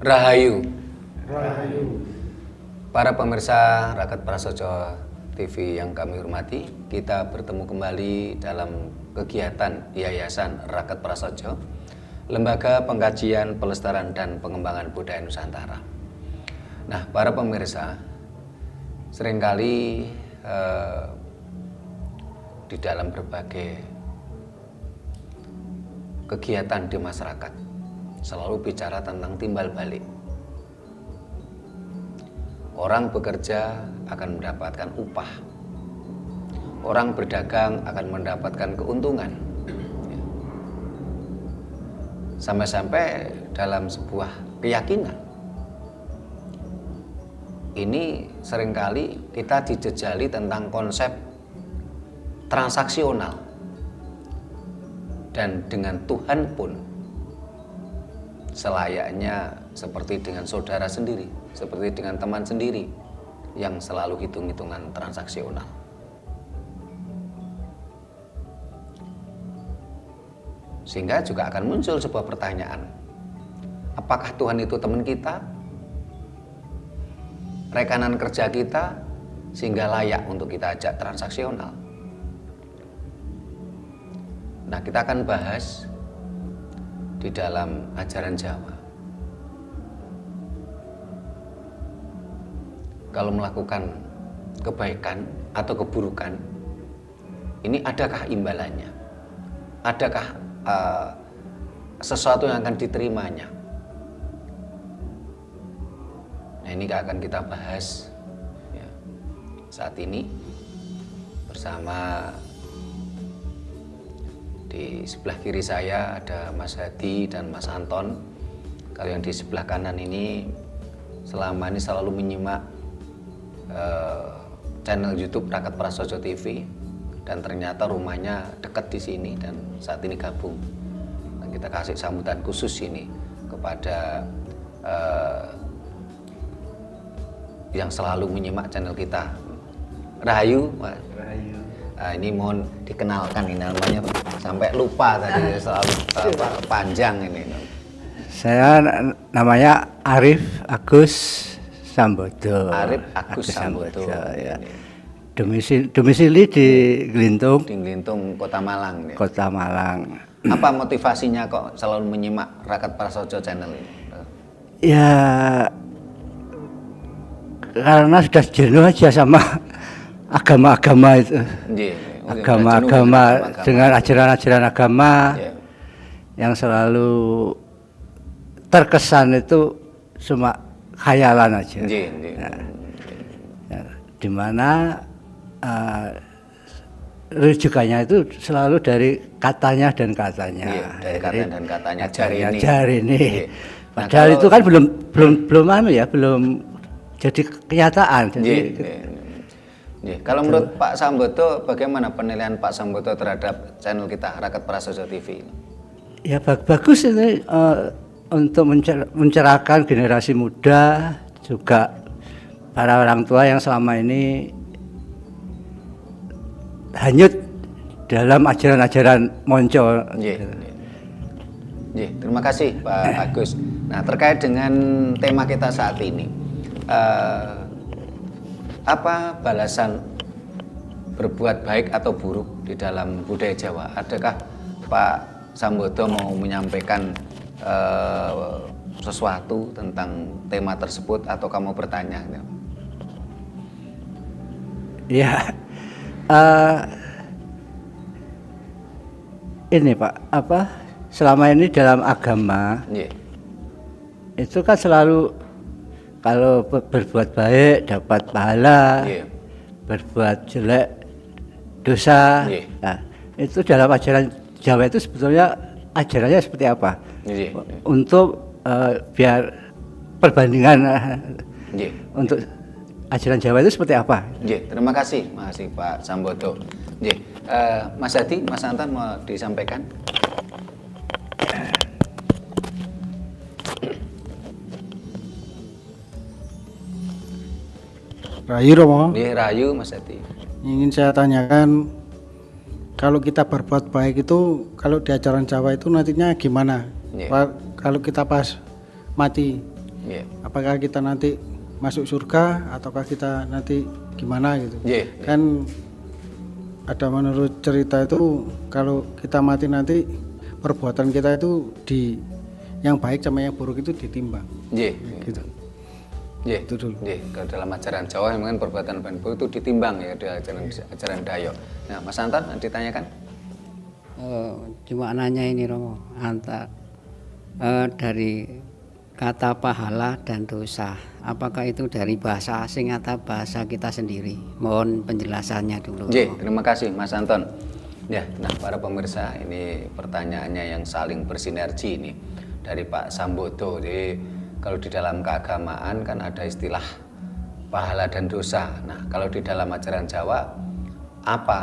Rahayu. Rahayu. Para pemirsa Raket Prasojo TV yang kami hormati, kita bertemu kembali dalam kegiatan Yayasan Raket Prasojo, Lembaga Pengkajian, Pelestarian dan Pengembangan Budaya Nusantara. Nah, para pemirsa, seringkali di dalam berbagai kegiatan di masyarakat selalu bicara tentang timbal balik. Orang bekerja akan mendapatkan upah, orang berdagang akan mendapatkan keuntungan. Sampai-sampai dalam sebuah keyakinan ini seringkali kita dijejali tentang konsep transaksional, dan dengan Tuhan pun selayaknya seperti dengan saudara sendiri, seperti dengan teman sendiri yang selalu hitung-hitungan transaksional. Sehingga juga akan muncul sebuah pertanyaan, apakah Tuhan itu teman kita, rekanan kerja kita, sehingga layak untuk kita ajak transaksional? Nah, kita akan bahas di dalam ajaran Jawa. Kalau melakukan kebaikan atau keburukan, ini adakah imbalannya? Adakah sesuatu yang akan diterimanya? Nah, ini akan kita bahas ya, saat ini bersama. Di sebelah kiri saya ada Mas Hadi dan Mas Anton. Kalau yang di sebelah kanan ini selama ini selalu menyimak channel YouTube Raket Prasojo TV, dan ternyata rumahnya dekat di sini dan saat ini gabung. Dan kita kasih sambutan khusus ini kepada yang selalu menyimak channel kita. Rahayu, Mas. Rahayu. Ini mohon dikenalkan, ini namanya sampai lupa tadi, selalu panjang ini. Saya namanya Arif Agus Sambodo. Arif Agus Sambodo. Ya. Domisili di Glintung. Di Glintung, Kota Malang. Ya. Kota Malang. Apa motivasinya kok selalu menyimak Raket Prasojo channel ini? Ya, karena sudah jenuh aja sama agama-agama itu. Agama-agama dengan ajaran-ajaran agama yang selalu terkesan itu cuma khayalan aja. Dimana rujukannya itu selalu dari katanya dan katanya. Dari katanya dan katanya. Jari ini. Padahal itu kan belum jadi kenyataan. Kalau menurut Pak Sambodo, bagaimana penilaian Pak Sambodo terhadap channel kita Raket Prasojo TV? Ya bagus ini untuk mencerahkan generasi muda, juga para orang tua yang selama ini hanyut dalam ajaran-ajaran monco. Terima kasih Pak Agus. Nah, terkait dengan tema kita saat ini, apa balasan berbuat baik atau buruk di dalam budaya Jawa? Adakah Pak Sambodo mau menyampaikan sesuatu tentang tema tersebut atau kamu bertanya? Ya, ini Pak, selama ini dalam agama itu kan selalu kalau berbuat baik dapat pahala, berbuat jelek dosa. Nah, itu dalam ajaran Jawa itu sebetulnya ajarannya seperti apa? Untuk biar perbandingan untuk ajaran Jawa itu seperti apa? Terima kasih Pak Sambodo. Mas Hadi, Mas Anton mau disampaikan? Rahayu Romo. Rahayu Mas Hadi. Ingin saya tanyakan, kalau kita berbuat baik itu, kalau di ajaran Jawa itu nantinya gimana? Kalau kita pas mati Iya. Apakah kita nanti masuk surga ataukah kita nanti gimana gitu. Iya. Kan ada menurut cerita itu kalau kita mati nanti perbuatan kita itu yang baik sama yang buruk itu ditimbang. Iya. Gitu. Iya. Itu dulu. Iya. Kalau dalam ajaran Jawa memang perbuatan baik buruk itu ditimbang ya di ajaran Dayo. Nah, Mas Anton ditanyakan? Cuma nanya ini Romo, dari kata pahala dan dosa, apakah itu dari bahasa asing atau bahasa kita sendiri? Mohon penjelasannya dulu. Oke, terima kasih Mas Anton. Ya, nah para pemirsa, ini pertanyaannya yang saling bersinergi ini dari Pak Sambodo. Jadi kalau di dalam keagamaan kan ada istilah pahala dan dosa. Nah, kalau di dalam ajaran Jawa apa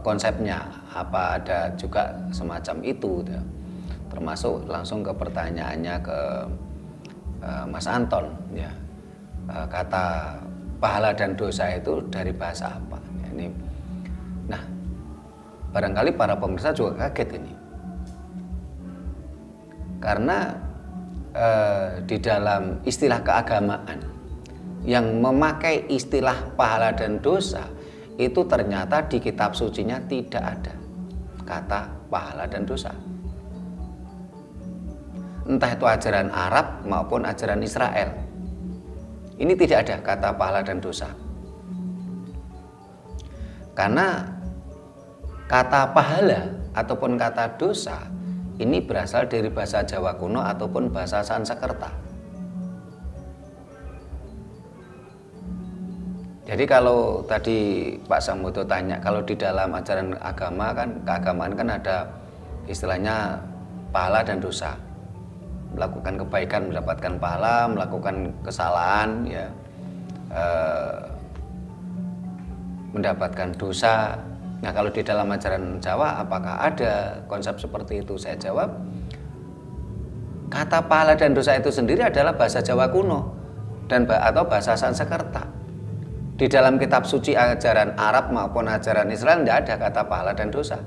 konsepnya? Apa ada juga semacam itu? Termasuk langsung ke pertanyaannya ke Mas Anton, ya, kata pahala dan dosa itu dari bahasa apa? Ya, ini, nah, barangkali para pemirsa juga kaget ini, karena di dalam istilah keagamaan yang memakai istilah pahala dan dosa itu ternyata di kitab sucinya tidak ada kata pahala dan dosa. Entah itu ajaran Arab maupun ajaran Israel, ini tidak ada kata pahala dan dosa. Karena kata pahala ataupun kata dosa ini berasal dari bahasa Jawa kuno ataupun bahasa Sanskerta. Jadi kalau tadi Pak Sambodo tanya, kalau di dalam ajaran agama kan, keagamaan kan ada istilahnya pahala dan dosa. Melakukan kebaikan mendapatkan pahala, melakukan kesalahan ya mendapatkan dosa. Nah, kalau di dalam ajaran Jawa apakah ada konsep seperti itu? Saya jawab, kata pahala dan dosa itu sendiri adalah bahasa Jawa kuno dan atau bahasa Sanskerta. Di dalam kitab suci ajaran Arab maupun ajaran Israel tidak ada kata pahala dan dosa.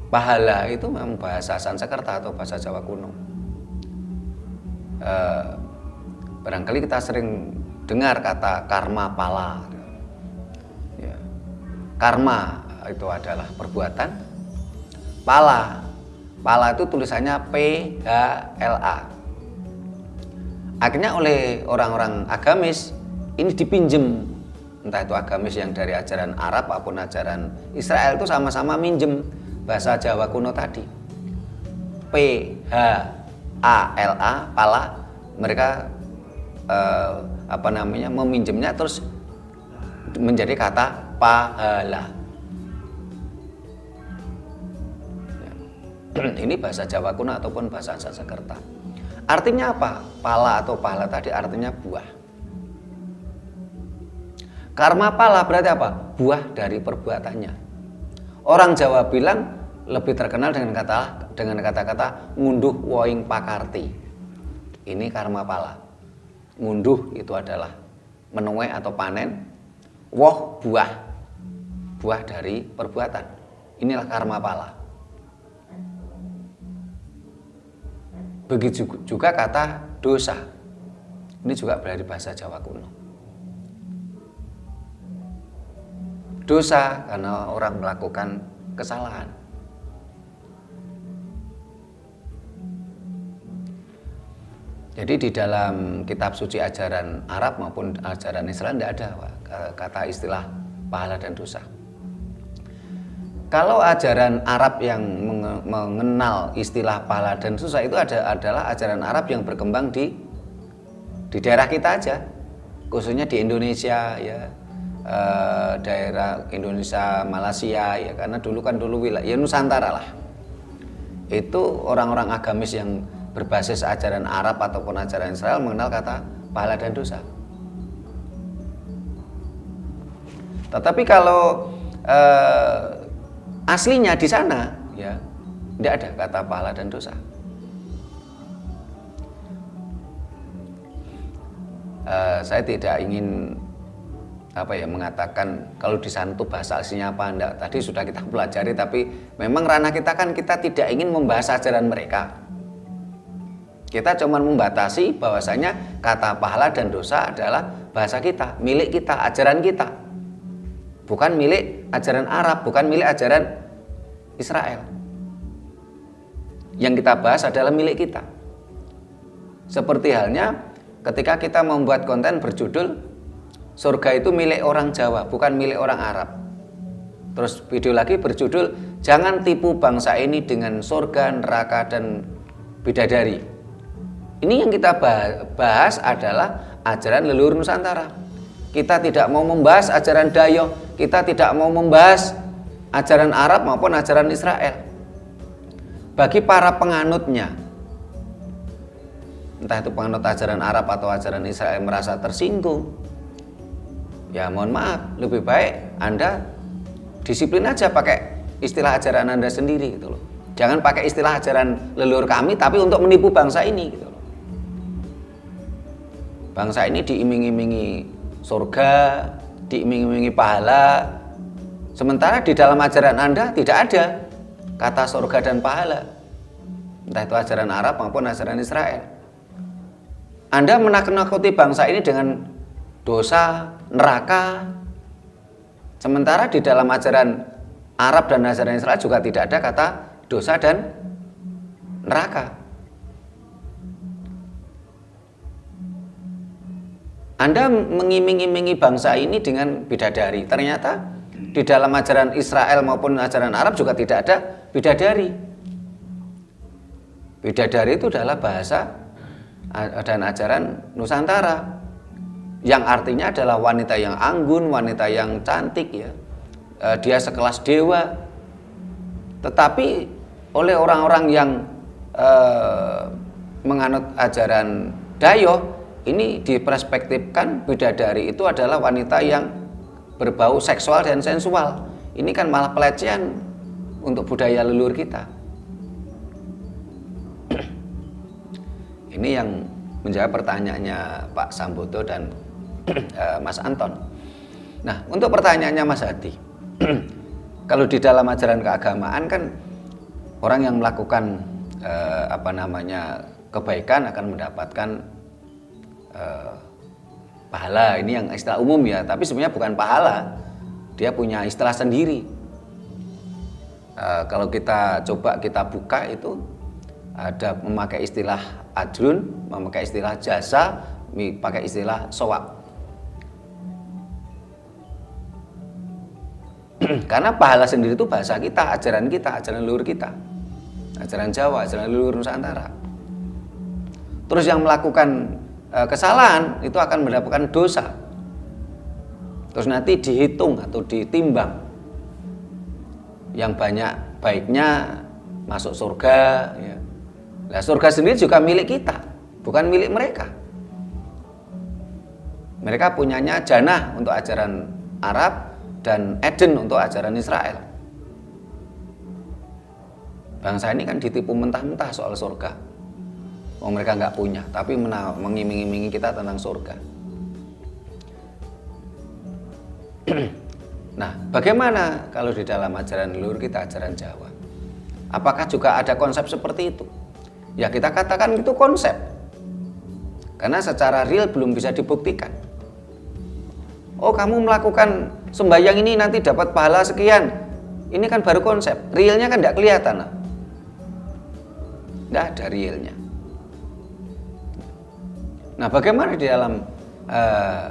Pahala itu memang bahasa Sanskerta atau bahasa Jawa kuno. Barangkali kita sering dengar kata karma pala. Ya. Karma itu adalah perbuatan. Pala itu tulisannya PHLA. Akhirnya oleh orang-orang agamis ini dipinjem, entah itu agamis yang dari ajaran Arab maupun ajaran Israel itu sama-sama minjem bahasa Jawa kuno tadi, PHALA, pala. Mereka meminjemnya terus menjadi kata pahala. Ini bahasa Jawa kuno ataupun bahasa Sanskerta. Artinya apa? Pala atau pahala tadi artinya buah. Karma pala berarti apa? Buah dari perbuatannya. Orang Jawa bilang lebih terkenal dengan kata-kata ngunduh woing pakarti. Ini karma pala. Ngunduh itu adalah menuai atau panen, woh buah dari perbuatan. Inilah karma pala. Begitu juga kata dosa. Ini juga dari bahasa Jawa kuno. Dosa karena orang melakukan kesalahan. Jadi di dalam kitab suci ajaran Arab maupun ajaran Islam tidak ada kata istilah pahala dan dosa. Kalau ajaran Arab yang mengenal istilah pahala dan dosa itu adalah ajaran Arab yang berkembang di daerah kita aja, khususnya di Indonesia ya, daerah Indonesia, Malaysia ya, karena dulu wilayah Nusantara lah. Itu orang-orang agamis yang berbasis ajaran Arab ataupun ajaran Israel mengenal kata pahala dan dosa. Tetapi kalau aslinya di sana ya tidak ada kata pahala dan dosa. Saya tidak ingin mengatakan kalau di sana itu bahasa aslinya apa enggak. Tadi sudah kita pelajari, tapi memang ranah kita kan kita tidak ingin membahas ajaran mereka. Kita cuma membatasi bahwasanya kata pahala dan dosa adalah bahasa kita, milik kita, ajaran kita. Bukan milik ajaran Arab, bukan milik ajaran Israel. Yang kita bahas adalah milik kita. Seperti halnya ketika kita membuat konten berjudul surga itu milik orang Jawa, bukan milik orang Arab. Terus video lagi berjudul jangan tipu bangsa ini dengan surga, neraka, dan bidadari. Ini yang kita bahas adalah ajaran leluhur Nusantara. Kita tidak mau membahas ajaran Dayo, kita tidak mau membahas ajaran Arab maupun ajaran Israel. Bagi para penganutnya, entah itu penganut ajaran Arab atau ajaran Israel merasa tersinggung, ya mohon maaf, lebih baik Anda disiplin aja pakai istilah ajaran Anda sendiri gitu loh. Jangan pakai istilah ajaran leluhur kami tapi untuk menipu bangsa ini gitu loh. Bangsa ini diiming-imingi surga, diiming-imingi pahala, sementara di dalam ajaran Anda tidak ada kata surga dan pahala, entah itu ajaran Arab maupun ajaran Israel. Anda menakut-nakuti bangsa ini dengan dosa, neraka, sementara di dalam ajaran Arab dan ajaran Israel juga tidak ada kata dosa dan neraka. Anda mengiming-imingi bangsa ini dengan bidadari. Ternyata di dalam ajaran Israel maupun ajaran Arab juga tidak ada bidadari. Bidadari itu adalah bahasa dan ajaran Nusantara, yang artinya adalah wanita yang anggun, wanita yang cantik ya. Dia sekelas dewa. Tetapi oleh orang-orang yang menganut ajaran Dayo, ini diperspektifkan bidadari itu adalah wanita yang berbau seksual dan sensual. Ini kan malah pelecehan untuk budaya leluhur kita. Ini yang menjawab pertanyaannya Pak Sambodo dan Mas Anton. Nah, untuk pertanyaannya Mas Hadi, kalau di dalam ajaran keagamaan kan orang yang melakukan kebaikan akan mendapatkan pahala. Ini yang istilah umum ya, tapi sebenarnya bukan pahala, dia punya istilah sendiri. Kalau kita coba kita buka itu ada memakai istilah ajrun, memakai istilah jasa, pakai istilah sowab. Karena pahala sendiri itu bahasa kita, ajaran leluhur kita, ajaran Jawa, ajaran leluhur Nusantara. Terus yang melakukan kesalahan itu akan mendapatkan dosa. Terus nanti dihitung atau ditimbang. Yang banyak baiknya masuk surga ya. Nah, surga sendiri juga milik kita, bukan milik mereka. Mereka punyanya jannah untuk ajaran Arab dan Eden untuk ajaran Israel. Bangsa ini kan ditipu mentah-mentah soal surga. Oh, mereka nggak punya, tapi mengiming-imingi kita tentang surga. Nah, bagaimana kalau di dalam ajaran leluhur kita, ajaran Jawa? Apakah juga ada konsep seperti itu? Ya kita katakan itu konsep, karena secara real belum bisa dibuktikan. Oh, kamu melakukan sembahyang ini nanti dapat pahala sekian. Ini kan baru konsep, realnya kan tidak kelihatan. Tidak ada realnya. Nah, bagaimana di dalam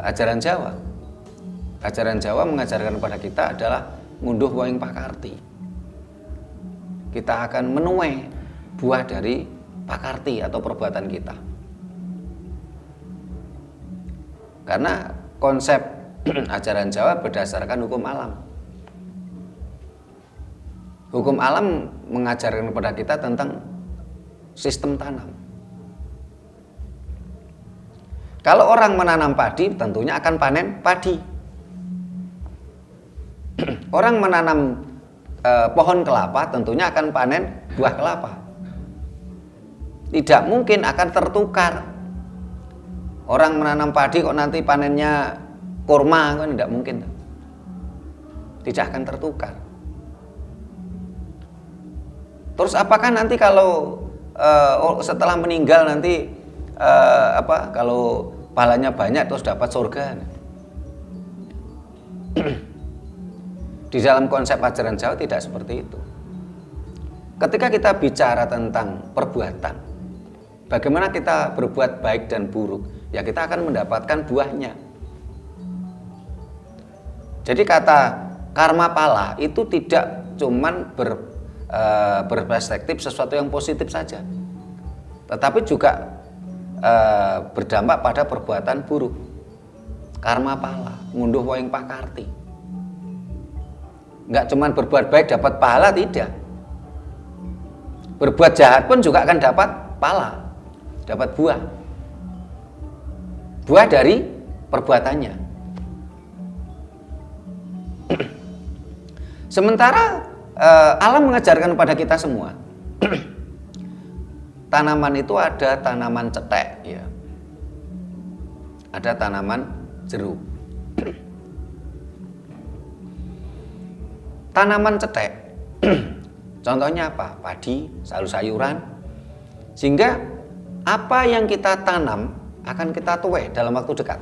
ajaran Jawa? Ajaran Jawa mengajarkan kepada kita adalah ngunduh woing pakarti. Kita akan menuai buah dari pakarti atau perbuatan kita. Karena konsep ajaran Jawa berdasarkan hukum alam. Hukum alam mengajarkan kepada kita tentang sistem tanam. Kalau orang menanam padi, tentunya akan panen padi. Orang menanam pohon kelapa, tentunya akan panen buah kelapa. Tidak mungkin akan tertukar. Orang menanam padi kok nanti panennya kurma, kan tidak mungkin. Tidak akan tertukar. Terus apakah nanti kalau setelah meninggal nanti kalau pahalanya banyak terus dapat surga. Di dalam konsep ajaran Jawa tidak seperti itu. Ketika kita bicara tentang perbuatan, bagaimana kita berbuat baik dan buruk, ya kita akan mendapatkan buahnya. Jadi kata karma pala itu tidak cuman berperspektif sesuatu yang positif saja, tetapi juga berdampak pada perbuatan buruk. Karma pala, ngunduh waing pakarti. Enggak cuman berbuat baik dapat pahala, tidak. Berbuat jahat pun juga akan dapat pala, dapat buah. Buah dari perbuatannya. Sementara alam mengajarkan kepada kita semua, tanaman itu ada tanaman cetek, ya. Ada tanaman jeruk. Tanaman cetek, contohnya apa? Padi, sayur-sayuran. Sehingga apa yang kita tanam akan kita tuai dalam waktu dekat.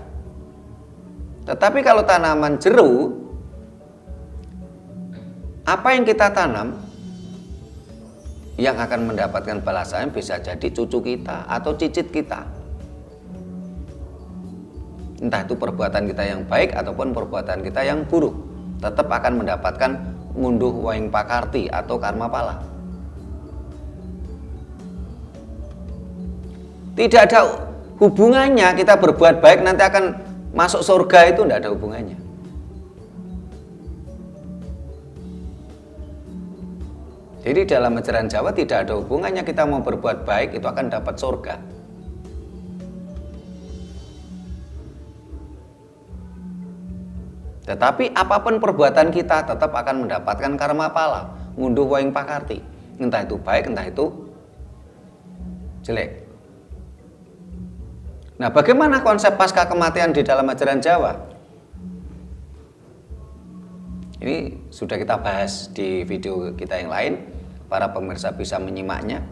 Tetapi kalau tanaman jeruk, apa yang kita tanam yang akan mendapatkan balasan bisa jadi cucu kita atau cicit kita. Entah itu perbuatan kita yang baik ataupun perbuatan kita yang buruk, tetap akan mendapatkan ngunduh waing pakarti atau karma pala. Tidak ada hubungannya kita berbuat baik nanti akan masuk surga, itu tidak ada hubungannya. Jadi dalam ajaran Jawa tidak ada hubungannya kita mau berbuat baik itu akan dapat surga. Tetapi apapun perbuatan kita tetap akan mendapatkan karma pala, ngunduh waing pakarti. Entah itu baik, entah itu jelek. Nah, bagaimana konsep pasca kematian di dalam ajaran Jawa? Ini sudah kita bahas di video kita yang lain. Para pemirsa bisa menyimaknya.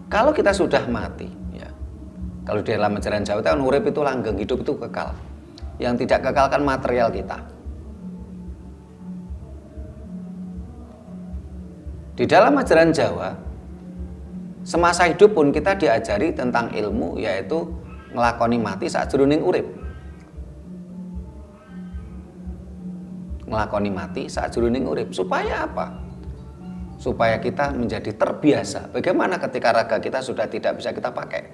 Kalau kita sudah mati, ya. Kalau di dalam ajaran Jawa itu urip itu langgeng, hidup itu kekal. Yang tidak kekal kan material kita. Di dalam ajaran Jawa, semasa hidup pun kita diajari tentang ilmu, yaitu ngelakoni mati sakjroning urip. Ngelakoni mati sakjroning urip. Supaya apa? Supaya kita menjadi terbiasa. Bagaimana ketika raga kita sudah tidak bisa kita pakai?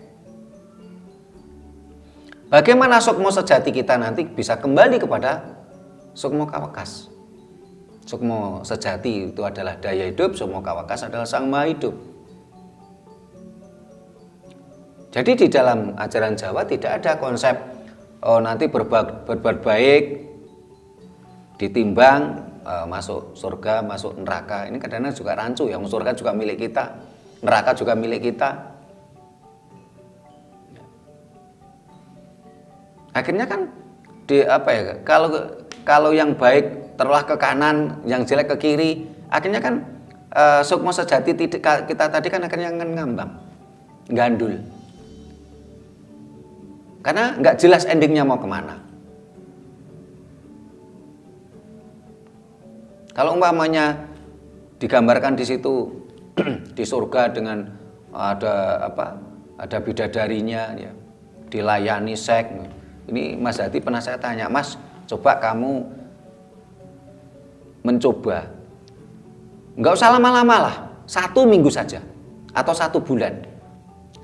Bagaimana sukmo sejati kita nanti bisa kembali kepada sukmo kawakas? Sukmo sejati itu adalah daya hidup, sukmo kawakas adalah sang maha hidup. Jadi di dalam ajaran Jawa tidak ada konsep nanti berbuat baik ditimbang masuk surga, masuk neraka. Ini kadang-kadang juga rancu ya, surga juga milik kita, neraka juga milik kita. Akhirnya kan kalau yang baik terulah ke kanan, yang jelek ke kiri, akhirnya kan sukmo sejati kita tadi kan akhirnya ngambang, gandul. Karena nggak jelas endingnya mau kemana. Kalau umpamanya digambarkan di situ di surga dengan ada bidadarinya, ya, dilayani seks. Ini Mas Hadi pernah saya tanya, Mas, coba kamu mencoba, nggak usah lama-lama lah, 1 minggu saja atau 1 bulan.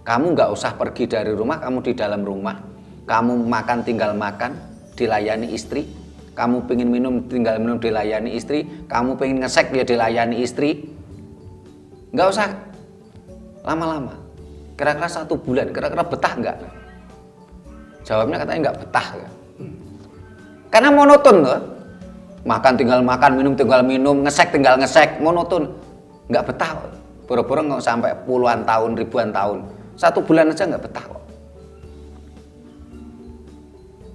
Kamu nggak usah pergi dari rumah, kamu di dalam rumah, kamu makan tinggal makan, dilayani istri. Kamu pengen minum tinggal minum, dilayani istri. Kamu pengen ngesek ya dilayani istri. Nggak usah lama-lama. Kira-kira 1 bulan, kira-kira betah nggak? Jawabnya katanya nggak betah. Karena monoton loh. Makan tinggal makan, minum tinggal minum, ngesek tinggal ngesek, monoton. Nggak betah. Boro-boro nggak sampai puluhan tahun, ribuan tahun. 1 bulan aja nggak betah kok.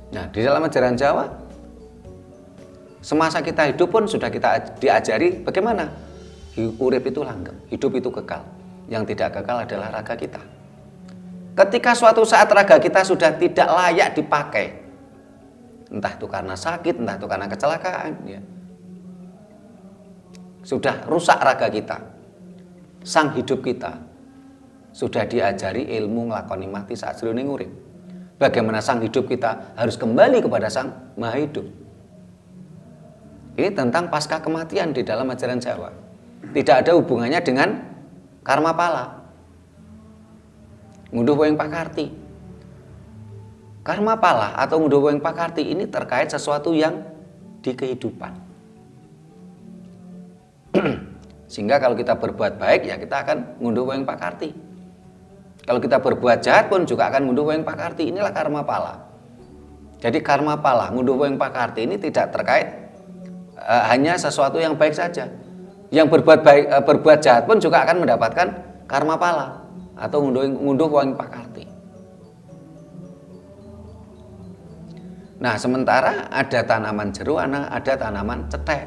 Nah, di dalam ajaran Jawa, semasa kita hidup pun sudah kita diajari bagaimana urip itu langgeng, hidup itu kekal. Yang tidak kekal adalah raga kita. Ketika suatu saat raga kita sudah tidak layak dipakai, entah itu karena sakit, entah itu karena kecelakaan, ya, sudah rusak raga kita, sang hidup kita sudah diajari ilmu nglakoni mati saat jroning urip. Bagaimana sang hidup kita harus kembali kepada sang maha hidup. Ini tentang pasca kematian di dalam ajaran Jawa. Tidak ada hubungannya dengan karma pala. Ngunduh weng pakarti. Karma pala atau ngunduh weng pakarti ini terkait sesuatu yang di kehidupan. Sehingga kalau kita berbuat baik ya kita akan ngunduh weng pakarti. Kalau kita berbuat jahat pun juga akan ngunduh weng pakarti. Inilah karma pala. Jadi karma pala, ngunduh weng pakarti ini tidak terkait hanya sesuatu yang baik saja. Yang berbuat jahat pun juga akan mendapatkan karma pala atau ngunduh weng pakarti. Nah, sementara ada tanaman jeruk, ada tanaman cetek.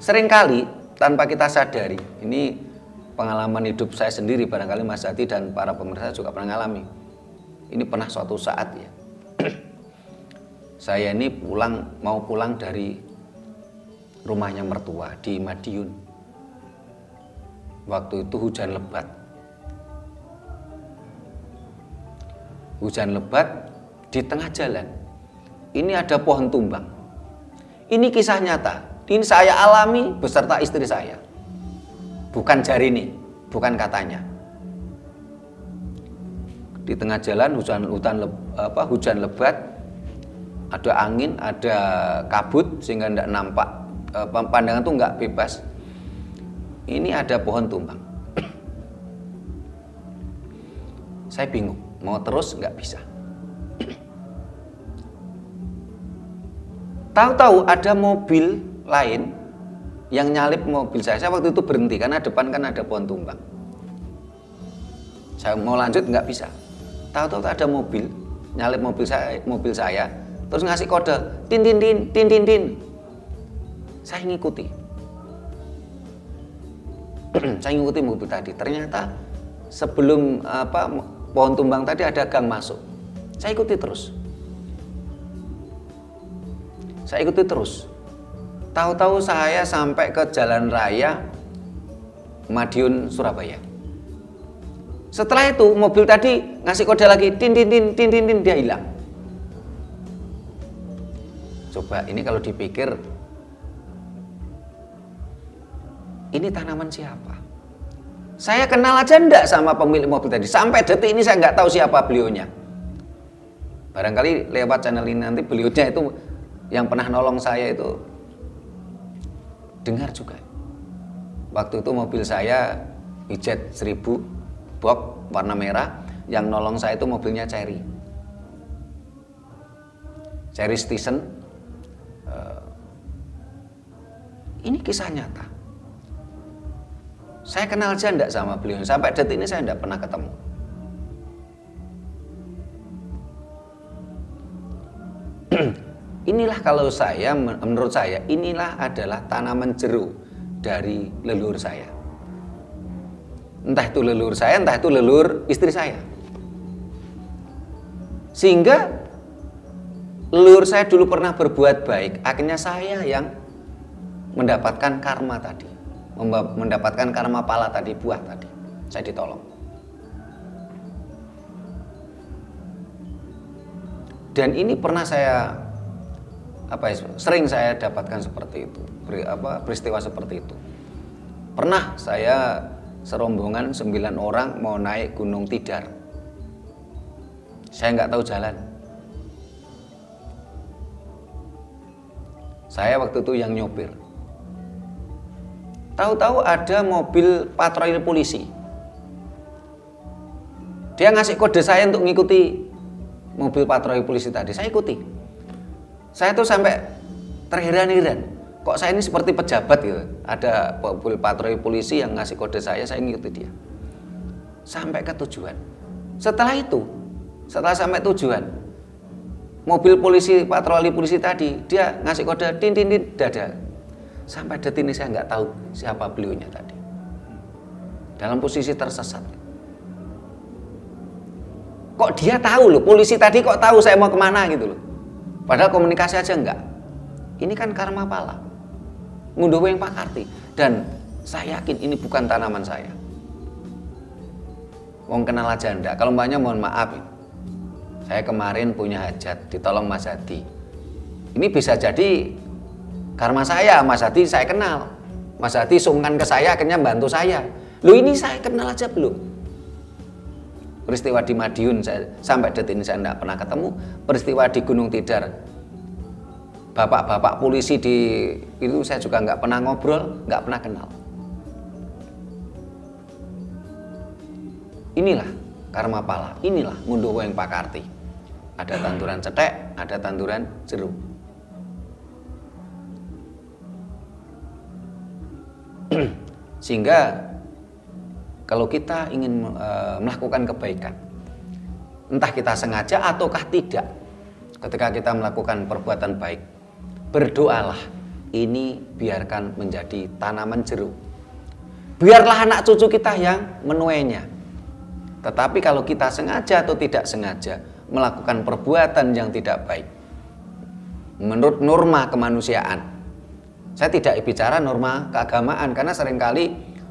Seringkali tanpa kita sadari, ini pengalaman hidup saya sendiri, barangkali Mas Jati dan para pemirsa juga pernah mengalami. Ini pernah suatu saat ya, saya ini mau pulang dari rumahnya mertua di Madiun. Waktu itu hujan lebat. Hujan lebat di tengah jalan. Ini ada pohon tumbang. Ini kisah nyata. Ini saya alami beserta istri saya. Bukan Jarini, bukan katanya. Di tengah jalan hujan lebat, ada angin, ada kabut sehingga tidak nampak, pandangan tuh nggak bebas. Ini ada pohon tumbang. Saya bingung, mau terus nggak bisa. Tahu-tahu ada mobil lain yang nyalip mobil saya. Saya waktu itu berhenti karena depan kan ada pohon tumbang. Saya mau lanjut nggak bisa. Tahu-tahu ada mobil nyalip mobil saya, terus ngasih kode tin tin tin tin tin tin. Saya ngikuti. Saya ngikuti mobil tadi. Ternyata sebelum pohon tumbang tadi ada gang masuk. Saya ikuti terus. Tahu-tahu saya sampai ke jalan raya Madiun Surabaya. Setelah itu mobil tadi ngasih kode lagi tin tin tin tin tin tin, dia hilang. Coba ini kalau dipikir, ini tanaman siapa? Saya kenal aja enggak sama pemilik mobil tadi. Sampai detik ini saya nggak tahu siapa beliaunya. Barangkali lewat channel ini nanti beliaunya itu yang pernah nolong saya itu dengar juga. Waktu itu mobil saya Ijet 1000 box warna merah, yang nolong saya itu mobilnya Cherry Station. Ini kisah nyata. Saya kenal aja enggak sama beliau. Sampai detik ini saya enggak pernah ketemu. Inilah kalau menurut saya, inilah adalah tanaman jeruk dari leluhur saya. Entah itu leluhur saya, entah itu leluhur istri saya. Sehingga leluhur saya dulu pernah berbuat baik, akhirnya saya yang mendapatkan karma tadi, mendapatkan karma pala tadi, buah tadi. Saya ditolong. Dan ini pernah sering saya dapatkan seperti itu, peristiwa seperti itu. Pernah saya serombongan 9 orang mau naik Gunung Tidar. Saya nggak tahu jalan. Saya waktu itu yang nyopir. Tahu-tahu ada mobil patroli polisi. Dia ngasih kode saya untuk ngikuti mobil patroli polisi tadi. Saya ikuti. Saya tuh sampai terheran-heran. Kok saya ini seperti pejabat gitu. Ada mobil patroli polisi yang ngasih kode saya ngikuti dia. Sampai ke tujuan. Setelah sampai tujuan, mobil polisi, patroli polisi tadi, dia ngasih kode tin tin tin, dada. Sampai detik ini saya nggak tahu siapa beliaunya tadi. Dalam posisi tersesat. Kok dia tahu loh, polisi tadi kok tahu saya mau kemana gitu loh. Padahal komunikasi aja enggak. Ini kan karma pala. Ngunduh yang pakarti. Dan saya yakin ini bukan tanaman saya. Wong kenal aja enggak. Kalau mbaknya mohon maaf. Saya kemarin punya hajat, ditolong Mas Hadi. Ini bisa jadi karma saya, Mas Hadi saya kenal. Mas Hadi sungkan ke saya, akhirnya bantu saya. Loh ini saya kenal aja belum. Peristiwa di Madiun, sampai detik ini saya tidak pernah ketemu. Peristiwa di Gunung Tidar, bapak-bapak polisi itu saya juga nggak pernah ngobrol, nggak pernah kenal. Inilah karma pala, inilah ngunduh yang pakarti. Ada tanduran cetek, ada tanduran jeruk. Sehingga kalau kita ingin melakukan kebaikan, entah kita sengaja ataukah tidak, ketika kita melakukan perbuatan baik, berdoalah, ini biarkan menjadi tanaman jeruk. Biarlah anak cucu kita yang menuainya. Tetapi kalau kita sengaja atau tidak sengaja melakukan perbuatan yang tidak baik, menurut norma kemanusiaan, saya tidak bicara norma keagamaan, karena seringkali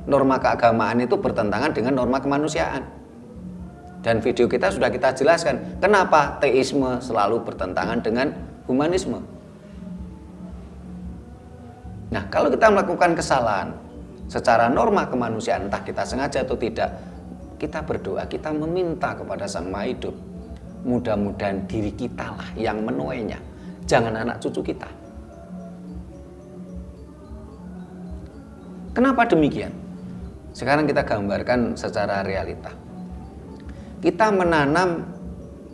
norma keagamaan itu bertentangan dengan norma kemanusiaan. Dan video kita sudah kita jelaskan kenapa teisme selalu bertentangan dengan humanisme. Nah, kalau kita melakukan kesalahan secara norma kemanusiaan, entah kita sengaja atau tidak, kita berdoa, kita meminta kepada Sang Maha Hidup, mudah-mudahan diri kita lah yang menuainya, jangan anak cucu kita. Kenapa demikian? Sekarang kita gambarkan secara realita. Kita menanam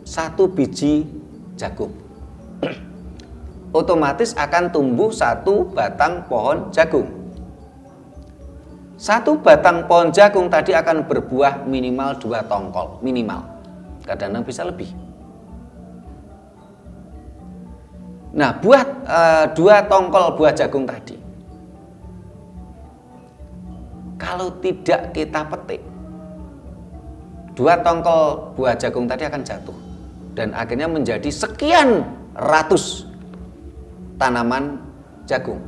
1 biji jagung, otomatis akan tumbuh 1 batang pohon jagung. 1 batang pohon jagung tadi akan berbuah minimal 2 tongkol, minimal. Kadang-kadang bisa lebih. Nah, buat 2 tongkol buah jagung tadi, kalau tidak kita petik, 2 tongkol buah jagung tadi akan jatuh dan akhirnya menjadi sekian ratus tanaman jagung.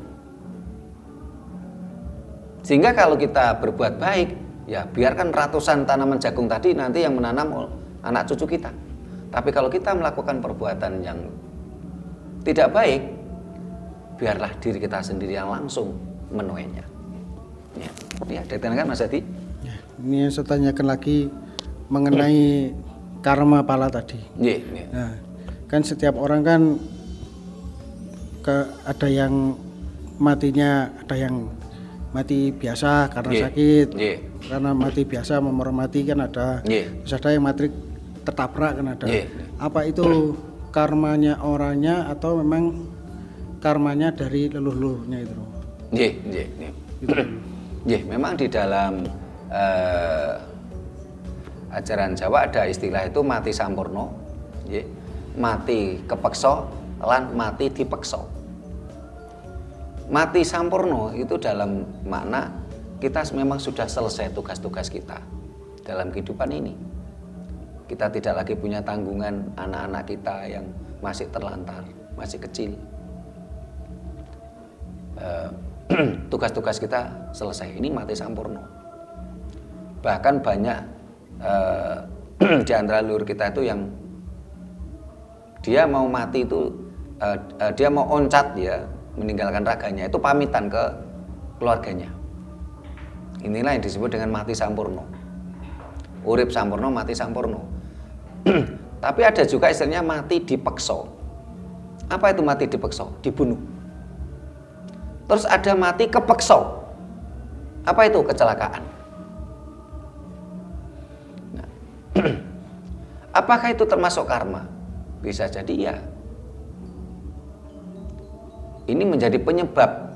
Sehingga kalau kita berbuat baik, ya biarkan ratusan tanaman jagung tadi nanti yang menanam anak cucu kita. Tapi kalau kita melakukan perbuatan yang tidak baik, biarlah diri kita sendiri yang langsung menuainya. Ya, diterangkan Mas Hadi. Ya, ini yang saya tanyakan lagi mengenai karma pala tadi. Yeah. Nah, kan setiap orang kan ada yang matinya, ada yang mati biasa karena sakit, karena mati biasa menghormati kan ada, terus ada yang mati tertabrak kan ada. Apa itu karmanya orangnya atau memang karmanya dari leluhurnya itu? Memang di dalam ajaran Jawa ada istilah itu mati sampurno, mati kepeksa lan mati dipeksa. Mati sampurno itu dalam makna kita memang sudah selesai tugas-tugas kita dalam kehidupan ini. Kita tidak lagi punya tanggungan anak-anak kita yang masih terlantar, masih kecil. Tugas-tugas kita selesai, ini mati sampurno. Bahkan banyak di antara leluhur kita itu yang dia mau mati itu, dia mau oncat ya, meninggalkan raganya itu pamitan ke keluarganya. Inilah yang disebut dengan mati sampurno. Urip sampurno, mati sampurno. Tapi ada juga istilahnya mati dipeksa. Apa itu mati dipeksa? Dibunuh. Terus ada mati kepeksa. Apa itu? Kecelakaan. Nah, apakah itu termasuk karma? Bisa jadi ya. Ini menjadi penyebab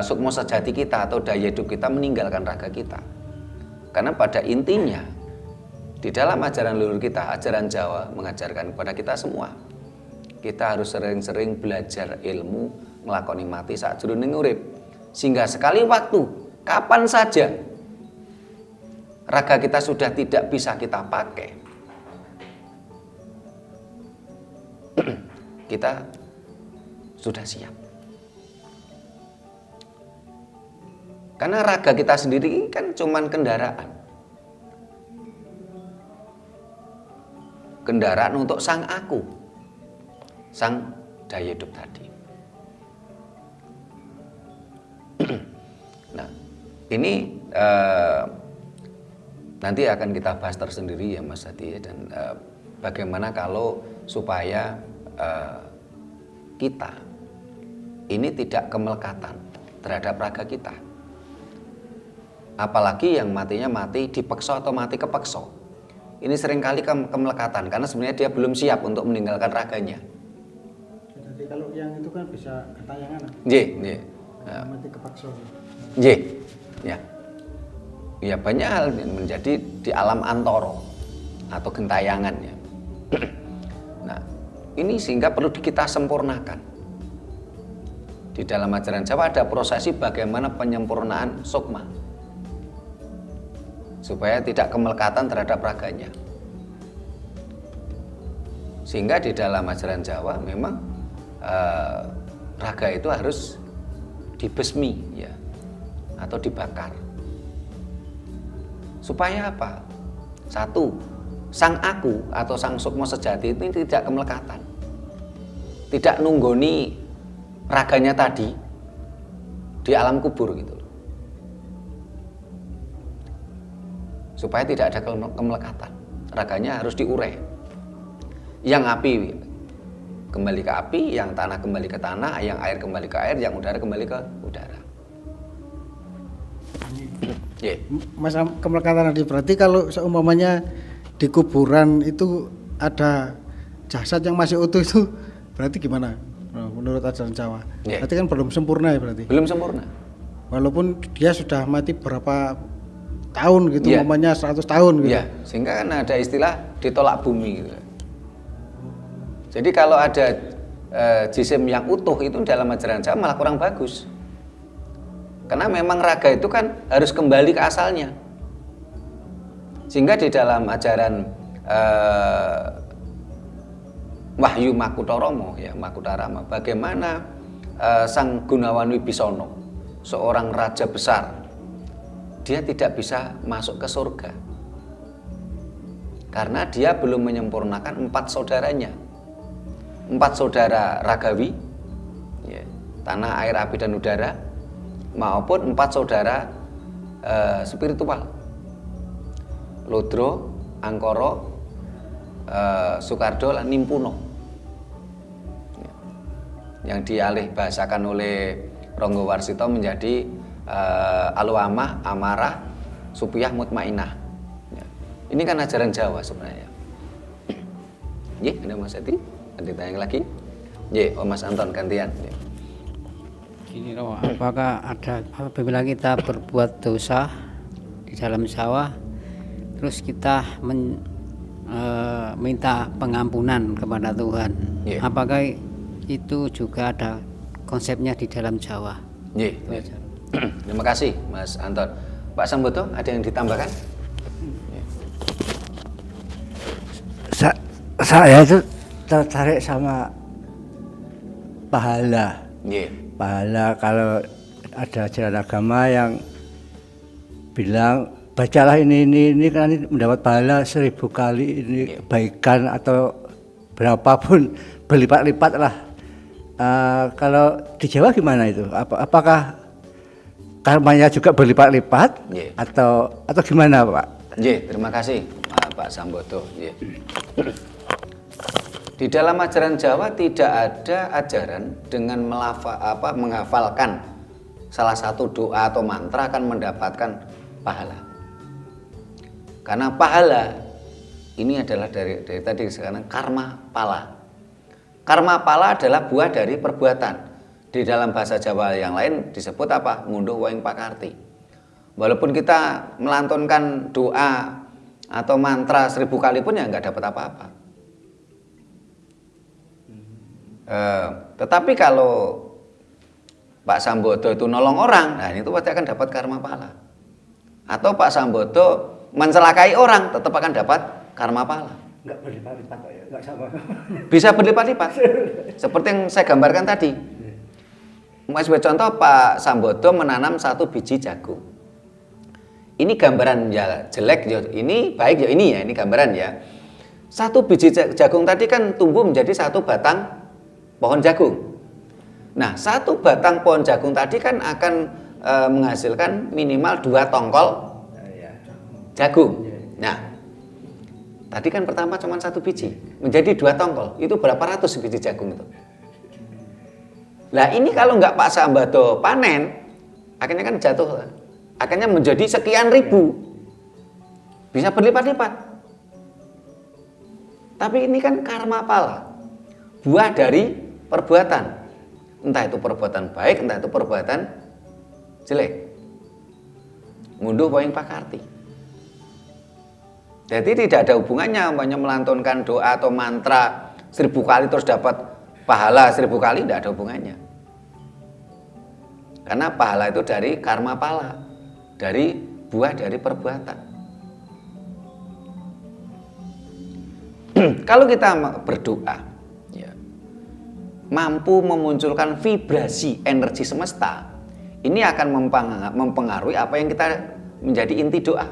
sukmo sejati kita atau daya hidup kita meninggalkan raga kita. Karena pada intinya di dalam ajaran leluhur kita, ajaran Jawa mengajarkan kepada kita semua, kita harus sering-sering belajar ilmu nglakoni mati sakjroning urip. Sehingga sekali waktu, kapan saja raga kita sudah tidak bisa kita pakai, kita sudah siap. Karena raga kita sendiri kan cuman kendaraan. Kendaraan untuk sang aku, sang daya hidup tadi. Nah, ini nanti akan kita bahas tersendiri ya Mas Hadi, dan bagaimana kalau supaya kita ini tidak kemelekatan terhadap raga kita. Apalagi yang matinya mati dipeksa atau mati kepeksa. Ini seringkali kemelekatan karena sebenarnya dia belum siap untuk meninggalkan raganya. Jadi kalau yang itu kan bisa ketayangan. Nggih. Mati kepaksa. Nggih. Ya. Ya banyak hal menjadi di alam antoro atau gentayangan ya. Nah, ini sehingga perlu kita sempurnakan. Di dalam ajaran Jawa ada prosesi bagaimana penyempurnaan sukma, supaya tidak kemelekatan terhadap raganya. Sehingga di dalam ajaran Jawa memang raga itu harus dibesmi ya, atau dibakar. Supaya apa? Satu, sang aku atau sang sukma sejati ini tidak kemelekatan, tidak nunggoni raganya tadi di alam kubur gitu loh. Supaya tidak ada kemelekatan, raganya harus diurai. Yang api kembali ke api, yang tanah kembali ke tanah, yang air kembali ke air, yang udara kembali ke udara. Yeah. Mas, kemelekatan tadi berarti kalau seumpamanya di kuburan itu ada jasad yang masih utuh itu berarti gimana menurut ajaran Jawa? Yeah. Berarti kan belum sempurna ya berarti? Belum sempurna. Walaupun dia sudah mati berapa tahun gitu, Yeah. umpamanya 100 tahun gitu. Ya, sehingga kan ada istilah ditolak bumi gitu. Jadi kalau ada jisim yang utuh itu dalam ajaran Jawa malah kurang bagus. Karena memang raga itu kan harus kembali ke asalnya. Sehingga di dalam ajaran Wahyu Makutharama ya, Makutarama, bagaimana Sang Gunawan Wibisono, seorang raja besar, dia tidak bisa masuk ke surga karena dia belum menyempurnakan 4 saudaranya. 4 saudara ragawi ya, tanah, air, api, dan udara, maupun 4 saudara spiritual, Lodro, Angkara, Soekardo, dan Nimpuno ya, yang dialih bahasakan oleh Ronggo Warsito menjadi Aluamah, Amarah, Supiyah, Mutmainah ya. Ini kan ajaran Jawa sebenarnya. Ada Mas Hadi? Nanti tanya lagi. Mas Anton gantian. Gini loh, apakah ada apabila kita berbuat dosa di dalam sawah, terus kita minta pengampunan kepada Tuhan, apakah itu juga ada konsepnya di dalam Jawa? Terima kasih Mas Anton. Pak Sambodo, ada yang ditambahkan? Saya itu tertarik sama pahala. Pahala, kalau ada ajaran agama yang bilang bacalah ini karena ini mendapat pahala 1000 kali ini kebaikan atau berapapun berlipat-lipat lah. Kalau di Jawa gimana itu? Apakah karmanya juga berlipat-lipat atau gimana Pak? Terima kasih Pak Sambodo. Di dalam ajaran Jawa tidak ada ajaran dengan menghafalkan salah satu doa atau mantra akan mendapatkan pahala. Karena pahala ini adalah dari tadi sekarang karma pala. Karma pala adalah buah dari perbuatan. Di dalam bahasa Jawa yang lain disebut apa? Ngunduh waing pakarti. Walaupun kita melantunkan doa atau mantra 1000 kali pun ya nggak dapat apa-apa. Tetapi kalau Pak Sambodo itu nolong orang, nah itu pasti akan dapat karma pahala. Atau Pak Sambodo mencelakai orang, tetap akan dapat karma pahala. Enggak berlipat-lipat Pak ya, enggak sama. Bisa berlipat-lipat. Seperti yang saya gambarkan tadi. Sebagai contoh, Pak Sambodo menanam 1 biji jagung. Ini gambaran ya jelek, ya ini baik, ya ini ya, ini gambaran ya. 1 biji jagung tadi kan tumbuh menjadi 1 batang pohon jagung. Nah, 1 batang pohon jagung tadi kan akan menghasilkan minimal 2 tongkol jagung. Nah, tadi kan pertama cuma 1 biji, menjadi 2 tongkol. Itu berapa ratus biji jagung itu? Lah ini kalau nggak Pak Sambodo panen, akhirnya kan jatuh, akhirnya menjadi sekian ribu, bisa berlipat-lipat. Tapi ini kan karma pala, buah dari perbuatan, entah itu perbuatan baik, entah itu perbuatan jelek. Ngunduh poing pakarti. Jadi tidak ada hubungannya hanya melantunkan doa atau mantra 1000 kali terus dapat pahala 1000 kali, tidak ada hubungannya. Karena pahala itu dari karma pala, dari buah dari perbuatan. Kalau kita berdoa, ya, mampu memunculkan vibrasi energi semesta, ini akan mempengaruhi apa yang kita menjadi inti doa.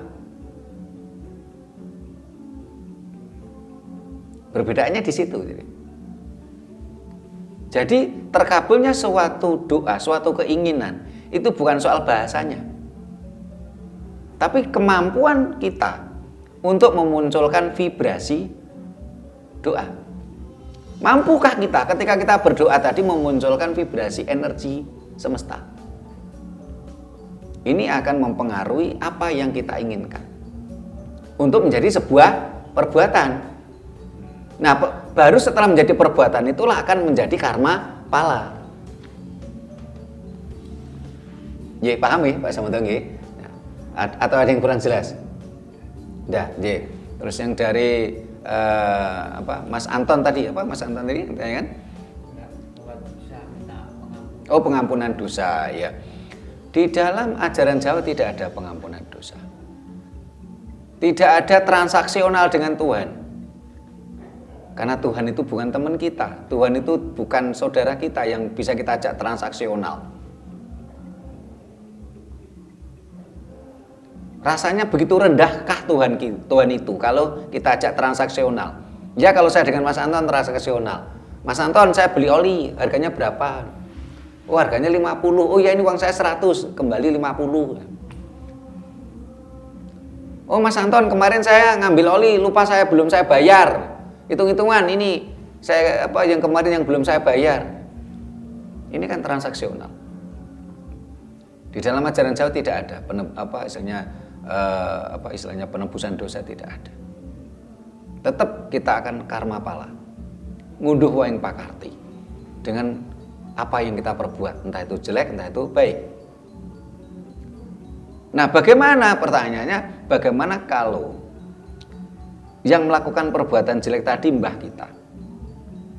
Perbedaannya di situ. Jadi terkabulnya suatu doa, suatu keinginan, itu bukan soal bahasanya, tapi kemampuan kita untuk memunculkan vibrasi doa. Mampukah kita ketika kita berdoa tadi memunculkan vibrasi energi semesta? Ini akan mempengaruhi apa yang kita inginkan untuk menjadi sebuah perbuatan. Nah, baru setelah menjadi perbuatan itulah akan menjadi karma pala. Ya, paham ya Pak Sambodo nggih? Atau ada yang kurang jelas? Udah, ya. Terus yang dari Mas Anton tadi, Mas Anton tadi ya kan? Oh, pengampunan dosa, ya. Di dalam ajaran Jawa tidak ada pengampunan dosa. Tidak ada transaksional dengan Tuhan. Karena Tuhan itu bukan teman kita, Tuhan itu bukan saudara kita yang bisa kita ajak transaksional. Rasanya begitu rendahkah Tuhan itu kalau kita ajak transaksional? Ya, kalau saya dengan Mas Anton transaksional. Mas Anton, saya beli oli, harganya berapa? Oh, harganya 50. Oh ya, ini uang saya 100, kembali 50. Oh, Mas Anton, kemarin saya ngambil oli, lupa belum saya bayar. Hitung-hitungan ini saya yang kemarin yang belum saya bayar. Ini kan transaksional. Di dalam ajaran Jawa tidak ada istilahnya penebusan dosa, tidak ada. Tetap kita akan karma pala. Ngunduh waing pakarti dengan apa yang kita perbuat, entah itu jelek, entah itu baik. Nah, bagaimana pertanyaannya? Bagaimana kalau yang melakukan perbuatan jelek tadi mbah kita,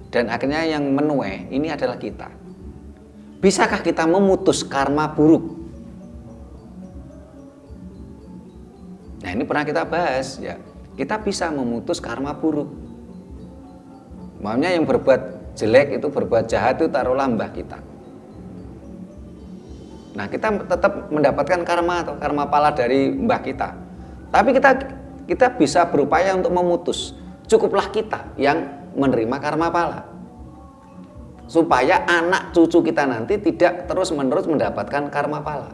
dan akhirnya yang menuai ini adalah kita? Bisakah kita memutus karma buruk? Nah, ini pernah kita bahas ya. Kita bisa memutus karma buruk. Maksudnya yang berbuat jelek itu, berbuat jahat itu taruhlah mbah kita. Nah, kita tetap mendapatkan karma atau karma pala dari mbah kita. Tapi kita bisa berupaya untuk memutus. Cukuplah kita yang menerima karma pala, supaya anak cucu kita nanti tidak terus-menerus mendapatkan karma pala.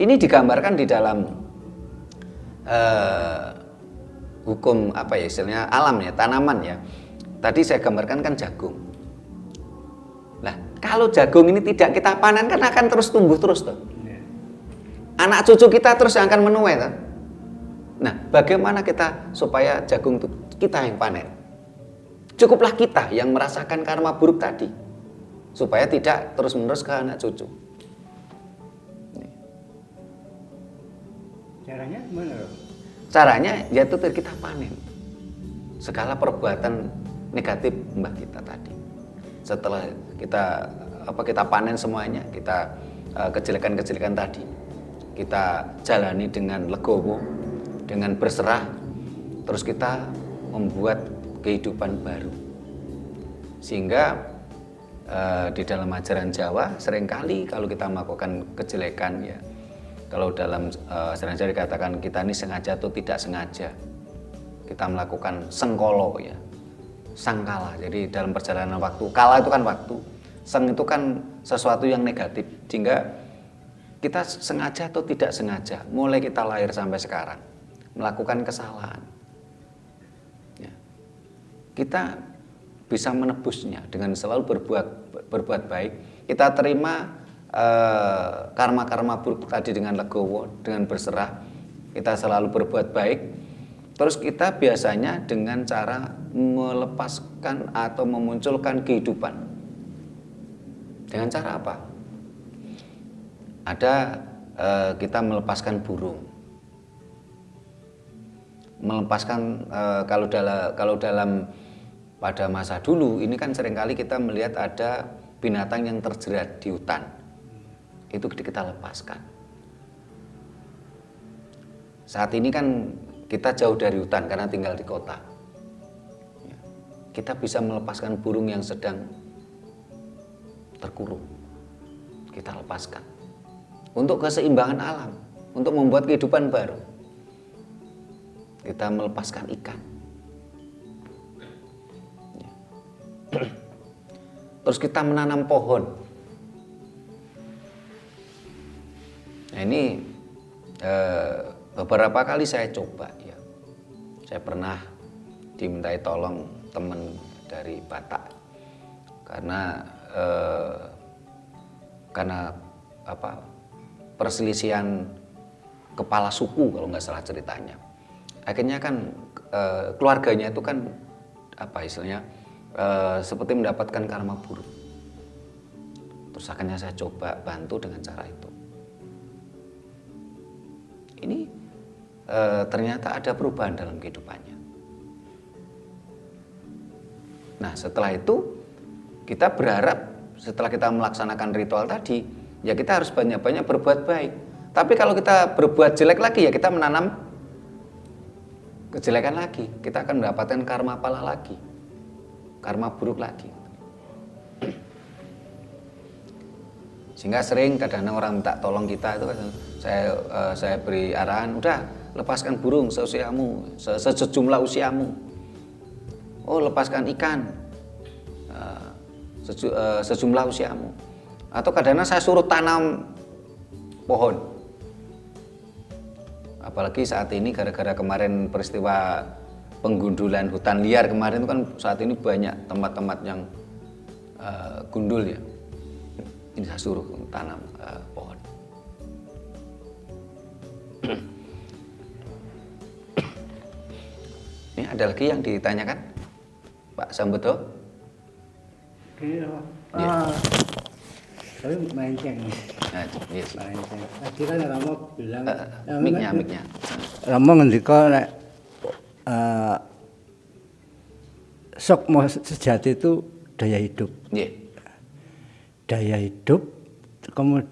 Ini digambarkan di dalam hukum istilahnya alam ya, tanaman ya. Tadi saya gambarkan kan jagung. Nah, kalau jagung ini tidak kita panen kan akan terus tumbuh terus tuh. Anak cucu kita terus yang akan menuai tuh. Nah, bagaimana kita supaya jagung itu kita yang panen? Cukuplah kita yang merasakan karma buruk tadi, supaya tidak terus-menerus ke anak cucu. Caranya gimana? Caranya yaitu kita panen segala perbuatan negatif mbah kita tadi. Setelah kita panen semuanya, kita kejelekan-kejelekan tadi kita jalani dengan legowo, dengan berserah, terus kita membuat kehidupan baru. Sehingga di dalam ajaran Jawa seringkali kalau kita melakukan kejelekan, ya kalau dalam ajaran Jawa dikatakan kita ini sengaja atau tidak sengaja kita melakukan sengkolo, ya sangkala. Jadi dalam perjalanan waktu, kala itu kan waktu, seng itu kan sesuatu yang negatif, sehingga kita sengaja atau tidak sengaja mulai kita lahir sampai sekarang melakukan kesalahan, ya, kita bisa menebusnya dengan selalu berbuat baik. Kita terima karma-karma buruk tadi dengan legowo, dengan berserah, kita selalu berbuat baik. Terus kita biasanya dengan cara melepaskan atau memunculkan kehidupan. Dengan cara apa? Ada kita melepaskan burung. Melepaskan kalau dalam pada masa dulu ini kan seringkali kita melihat ada binatang yang terjerat di hutan. Itu kita lepaskan. Saat ini kan kita jauh dari hutan karena tinggal di kota. Kita bisa melepaskan burung yang sedang terkurung. Kita lepaskan. Untuk keseimbangan alam, untuk membuat kehidupan baru. Kita melepaskan ikan. Terus kita menanam pohon. Nah ini beberapa kali saya coba, ya. Saya pernah dimintai tolong teman dari Batak karena perselisihan kepala suku kalau nggak salah ceritanya. Akhirnya kan keluarganya itu kan istilahnya seperti mendapatkan karma buruk. Terus akhirnya saya coba bantu dengan cara itu. Ini ternyata ada perubahan dalam kehidupannya. Nah setelah itu kita berharap setelah kita melaksanakan ritual tadi, ya kita harus banyak-banyak berbuat baik. Tapi kalau kita berbuat jelek lagi, ya kita menanam kejelekan lagi. Kita akan mendapatkan karma pala lagi, karma buruk lagi. Sehingga sering kadang-kadang orang minta tolong kita itu kan saya beri arahan, udah lepaskan burung seusiamu, sejumlah usiamu. Oh lepaskan ikan sejumlah usiamu. Atau kadang-kadang saya suruh tanam pohon. Apalagi saat ini gara-gara kemarin peristiwa penggundulan hutan liar kemarin itu kan saat ini banyak tempat-tempat yang gundul, ya. Ini saya suruh tanam pohon. Ini ada lagi yang ditanyakan, Pak Sambodo? Iya. Tapi melenceng. Nah, yes. Melenceng. Tadi kan Ramo bilang miknya. Ramo ngendika nek sukma sejati itu daya hidup. Yeah. Daya hidup, kemudian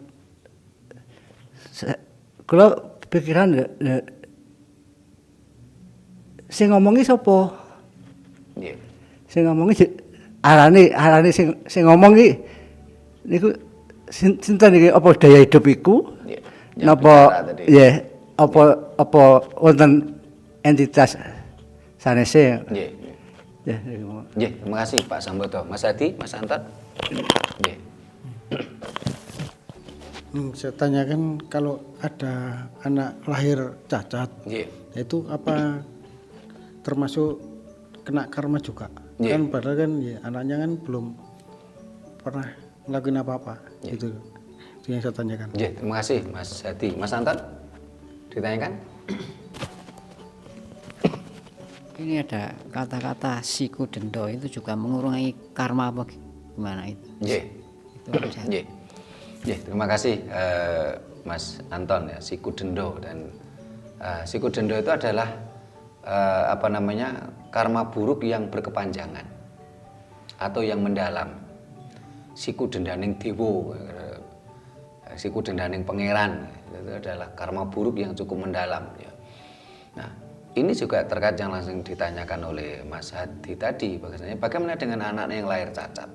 kalau pikiran sing ngomongi sapa? Yeah. Sing ngomongi arane sing ngomongi niku sinten iki apa daya hidup iku? Yeah. Napa ya apa wonten entitas sanese? Yeah. Ya, yeah. Terima kasih Pak Sambodo. Mas Hadi, Mas Anton. Yeah. Saya tanyakan kalau ada anak lahir cacat, itu apa termasuk kena karma juga? Kan padahal kan ya, anaknya kan belum pernah ngelakuin apa-apa, gitu. Itu yang saya tanyakan. Terima kasih Mas Hadi. Mas Anton, ditanyakan? Ini ada kata-kata siku dendo itu juga mengurangi karma apa gimana itu? Terima kasih Mas Anton, ya, siku dendo. Dan siku dendo itu adalah karma buruk yang berkepanjangan. atau yang mendalam. Siku dendaning dewa, siku dendaning pangeran, itu adalah karma buruk yang cukup mendalam. Ya. Nah, ini juga terkait yang langsung ditanyakan oleh Mas Hadi tadi, bagaimana dengan anak yang lahir cacat?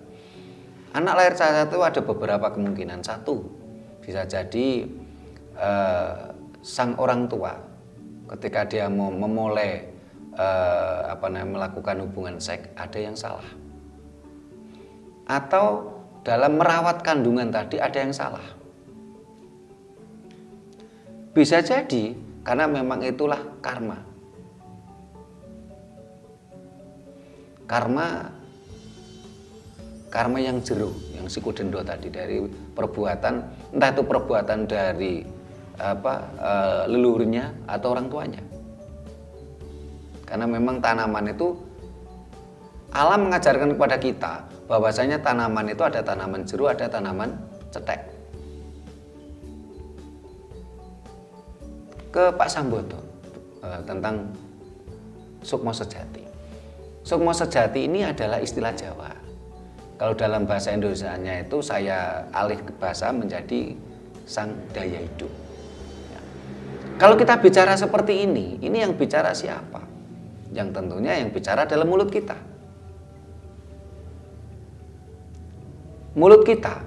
Anak lahir cacat itu ada beberapa kemungkinan. Satu, bisa jadi sang orang tua ketika dia mau memulai melakukan hubungan seks ada yang salah, atau dalam merawat kandungan tadi ada yang salah. Bisa jadi karena memang itulah karma. Karma yang jero, yang sikudendo tadi dari perbuatan, entah itu perbuatan dari leluhurnya atau orang tuanya. Karena memang tanaman itu, alam mengajarkan kepada kita bahwasanya tanaman itu ada tanaman jero, ada tanaman cetek. Ke Pak Sambodo tentang sukma sejati. Sukma sejati ini adalah istilah Jawa. Kalau dalam bahasa Indonesianya itu saya alih ke bahasa menjadi sang daya hidup. Ya. Kalau kita bicara seperti ini yang bicara siapa? Yang tentunya yang bicara adalah mulut kita. Mulut kita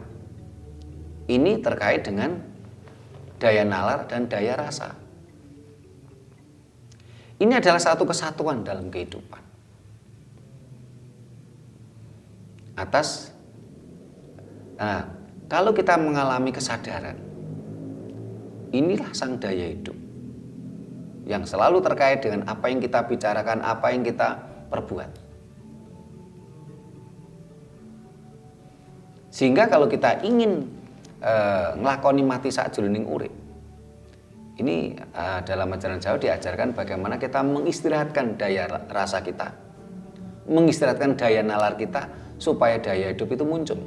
ini terkait dengan daya nalar dan daya rasa. Ini adalah satu kesatuan dalam kehidupan. Kalau kita mengalami kesadaran, inilah sang daya hidup yang selalu terkait dengan apa yang kita bicarakan, apa yang kita perbuat. Sehingga kalau kita ingin nglakoni mati sakjroning urip, ini dalam ajaran Jawa diajarkan bagaimana kita mengistirahatkan daya rasa kita, mengistirahatkan daya nalar kita supaya daya hidup itu muncul.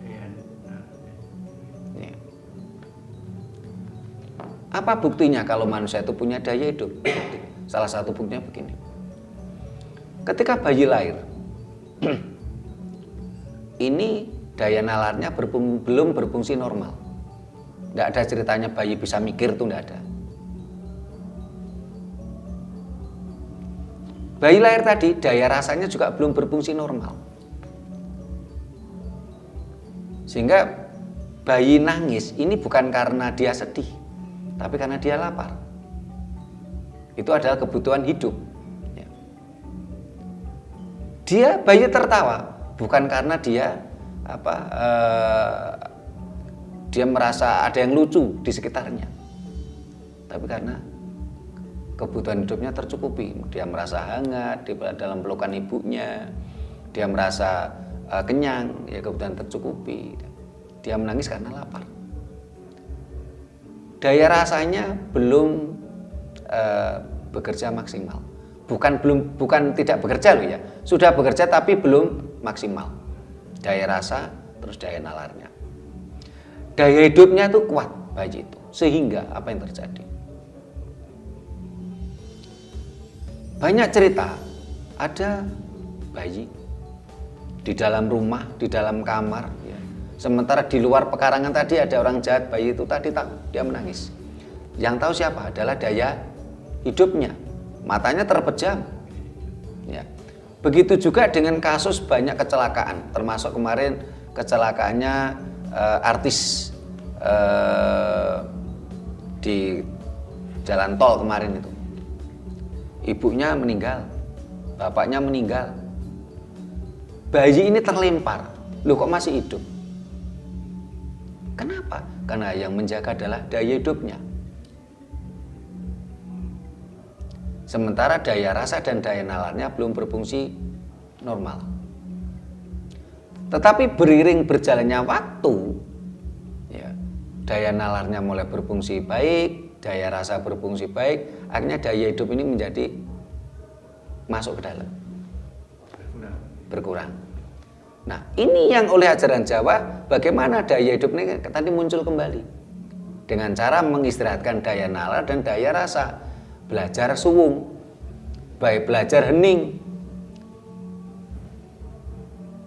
Ya. Apa buktinya kalau manusia itu punya daya hidup? Salah satu buktinya begini. Ketika bayi lahir, ini daya nalarnya belum berfungsi normal. Tidak ada ceritanya bayi bisa mikir, itu tidak ada. Bayi lahir tadi daya rasanya juga belum berfungsi normal. Sehingga bayi nangis ini bukan karena dia sedih, tapi karena dia lapar. Itu adalah kebutuhan hidup. Bayi tertawa bukan karena dia dia merasa ada yang lucu di sekitarnya, tapi karena kebutuhan hidupnya tercukupi. Dia merasa hangat di dalam pelukan ibunya, dia merasa kenyang, ya kebutuhan tercukupi. Dia menangis karena lapar. Daya rasanya belum bekerja maksimal. Bukan tidak bekerja loh ya, sudah bekerja tapi belum maksimal. Daya rasa terus daya nalarnya. Daya hidupnya itu kuat bayi itu, sehingga apa yang terjadi? Banyak cerita, ada bayi di dalam rumah, di dalam kamar, ya. Sementara di luar pekarangan tadi ada orang jahat, bayi itu tadi dia menangis. Yang tahu siapa? Adalah daya hidupnya, matanya terpejam. Ya. Begitu juga dengan kasus banyak kecelakaan, termasuk kemarin kecelakaannya artis di jalan tol kemarin itu. Ibunya meninggal, bapaknya meninggal. Bayi ini terlempar, loh kok masih hidup? Kenapa? Karena yang menjaga adalah daya hidupnya. Sementara daya rasa dan daya nalarnya belum berfungsi normal. Tetapi beriring berjalannya waktu, ya, daya nalarnya mulai berfungsi baik, daya rasa berfungsi baik, akhirnya daya hidup ini menjadi masuk ke dalam, berkurang. Nah, ini yang oleh ajaran Jawa, bagaimana daya hidup ini tadi muncul kembali dengan cara mengistirahatkan daya nalar dan daya rasa. Belajar suwung, baik belajar hening.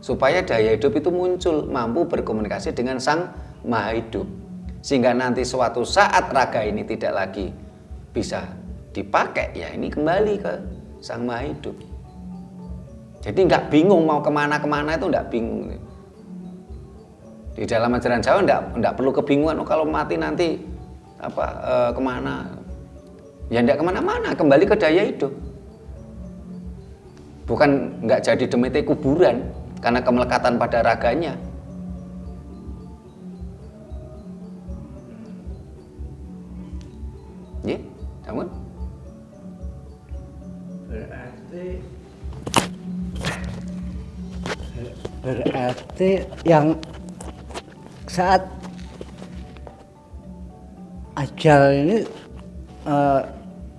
supaya daya hidup itu muncul, mampu berkomunikasi dengan Sang Maha Hidup. Sehingga nanti suatu saat raga ini tidak lagi bisa dipakai, ya ini kembali ke Sang Maha Hidup. Jadi nggak bingung mau kemana-kemana, itu nggak bingung. Di dalam ajaran Jawa nggak perlu kebingungan, oh, kalau mati nanti kemana? Ya nggak kemana-mana, kembali ke daya hidup. Bukan nggak jadi demite kuburan karena kemelekatan pada raganya. Ya, namun berarti yang saat ajal ini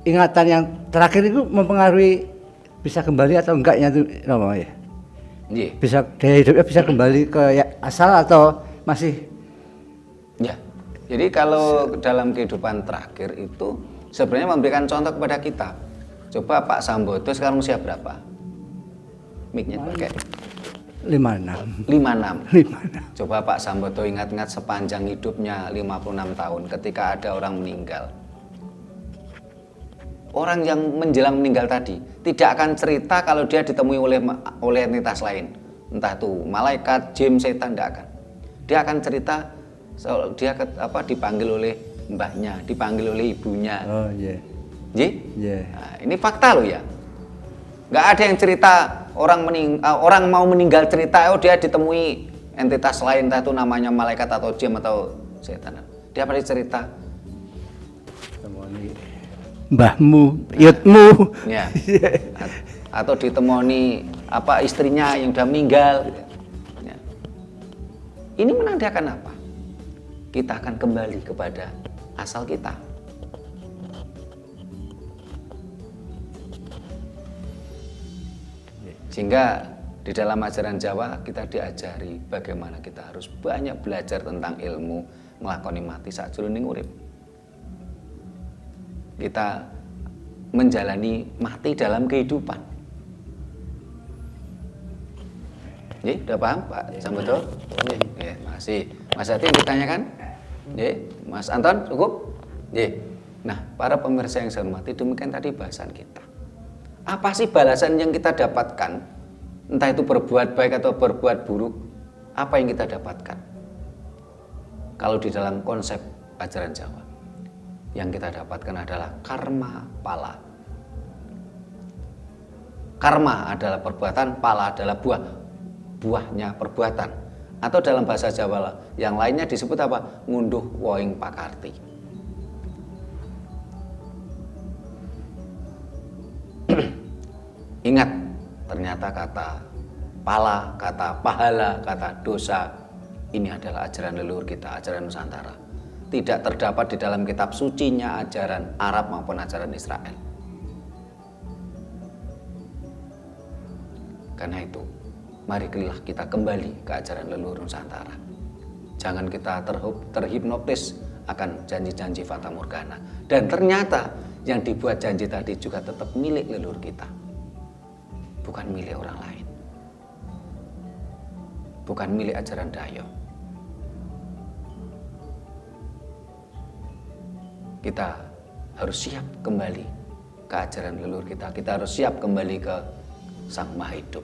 ingatan yang terakhir itu mempengaruhi bisa kembali atau enggaknya itu namanya? yeah. Bisa daya hidupnya bisa kembali ke asal atau masih? Ya, jadi kalau dalam kehidupan terakhir itu sebenarnya memberikan contoh kepada kita. Coba Pak Sambodo sekarang usia berapa? Mic-nya pakai 56. 56. Coba Pak Sambodo ingat-ingat sepanjang hidupnya 56 tahun ketika ada orang meninggal. Orang yang menjelang meninggal tadi tidak akan cerita kalau dia ditemui oleh entitas lain. Entah itu malaikat, jin, setan, tidak akan. Dia akan cerita dia dipanggil oleh mbahnya, dipanggil oleh ibunya. Oh iya. Yeah. Nah, ini fakta loh ya. Nggak ada yang cerita orang mau meninggal cerita dia ditemui entitas lain, entah itu namanya malaikat atau jin atau setan. Dia pasti cerita mbahmu, yutmu, ya. Atau ditemoni istrinya yang udah meninggal. Ya. Ini menandakan apa? Kita akan kembali kepada asal kita. Sehingga di dalam ajaran Jawa kita diajari bagaimana kita harus banyak belajar tentang ilmu nglakoni mati sakjroning urip. Kita menjalani mati dalam kehidupan. Udah paham Pak Sambodo? Ya, masih. Mas Hati ditanyakan? Mas Anton cukup? Nah, para pemirsa yang saya hormati, demikian tadi bahasan kita. Apa sih balasan yang kita dapatkan? Entah itu berbuat baik atau berbuat buruk, apa yang kita dapatkan? Kalau di dalam konsep ajaran Jawa, yang kita dapatkan adalah karma pala. Karma adalah perbuatan, pala adalah buahnya perbuatan. Atau dalam bahasa Jawa yang lainnya disebut apa? Ngunduh woing pakarti. Ingat, ternyata kata pala, kata pahala, kata dosa, ini adalah ajaran leluhur kita, ajaran Nusantara. Tidak terdapat di dalam kitab sucinya ajaran Arab maupun ajaran Israel. Karena itu, mari kita kembali ke ajaran leluhur Nusantara. Jangan kita terhipnotis akan janji-janji fata morgana. Dan ternyata yang dibuat janji tadi juga tetap milik leluhur kita. Bukan milik orang lain. Bukan milik ajaran Dayo. Kita harus siap kembali ke ajaran leluhur kita. Kita harus siap kembali ke Sang Maha Hidup.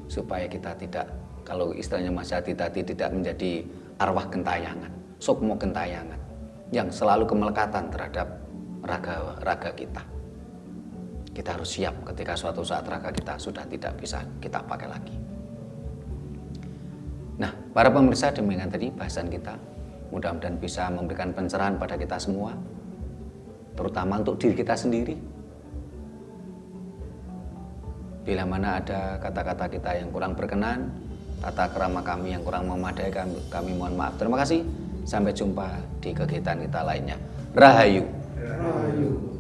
Supaya kita tidak, kalau istilahnya Mas Hati tadi, tidak menjadi arwah gentayangan, sukmo gentayangan, yang selalu kemelekatan terhadap raga kita. Kita harus siap ketika suatu saat raga kita sudah tidak bisa kita pakai lagi. Nah, para pemirsa, demikian tadi bahasan kita. Mudah-mudahan bisa memberikan pencerahan pada kita semua, terutama untuk diri kita sendiri. Bila mana ada kata-kata kita yang kurang berkenan, tata krama kami yang kurang memadai, kami mohon maaf. Terima kasih. Sampai jumpa di kegiatan kita lainnya. Rahayu. Rahayu.